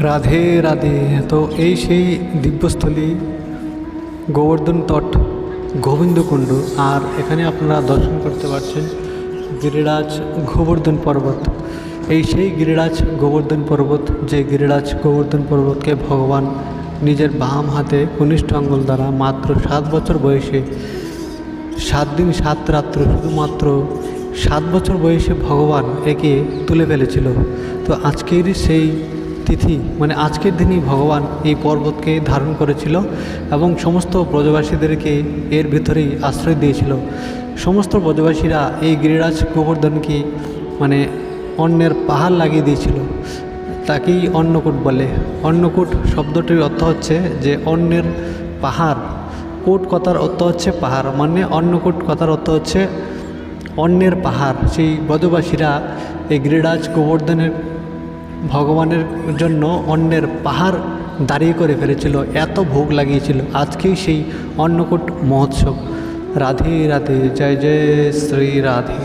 রাধে রাধে। তো এই সেই দিব্যস্থলী গোবর্ধন তট গোবিন্দকুণ্ড, আর এখানে আপনারা দর্শন করতে পারছেন গিরিরাজ গোবর্ধন পর্বত। এই সেই গিরিরাজ গোবর্ধন পর্বত, যে গিরিরাজ গোবর্ধন পর্বতকে ভগবান নিজের বাম হাতে কনিষ্ঠ আঙ্গুল দ্বারা মাত্র 7 বছর বয়সে 7 দিন 7 রাত্র, শুধুমাত্র 7 বছর বয়সে ভগবান একে তুলে ফেলেছিল। তো আজকের সেই তিথি, মানে আজকের দিনই ভগবান এই পর্বতকে ধারণ করেছিল এবং সমস্ত ব্রজবাসীদেরকে এর ভিতরেই আশ্রয় দিয়েছিল। সমস্ত ব্রজবাসীরা এই গিরিরাজ গোবর্ধনকে মানে অন্নের পাহাড় লাগিয়ে দিয়েছিল। তাকেই অন্নকূট বলে। অন্নকূট শব্দটির অর্থ হচ্ছে যে অন্নের পাহাড়। কূট কথার অর্থ হচ্ছে পাহাড়, মানে অন্নকূট কথার অর্থ হচ্ছে অন্নের পাহাড়। সেই ব্রজবাসীরা এই গিরিরাজ গোবর্ধনের ভগবানের জন্য অন্নের পাহাড় দাঁড়িয়ে করে ফেলেছিল, এত ভোগ লাগিয়েছিল। আজকেই সেই অন্নকূট মহোৎসব। রাধে রাধে, জয় জয় শ্রী রাধে।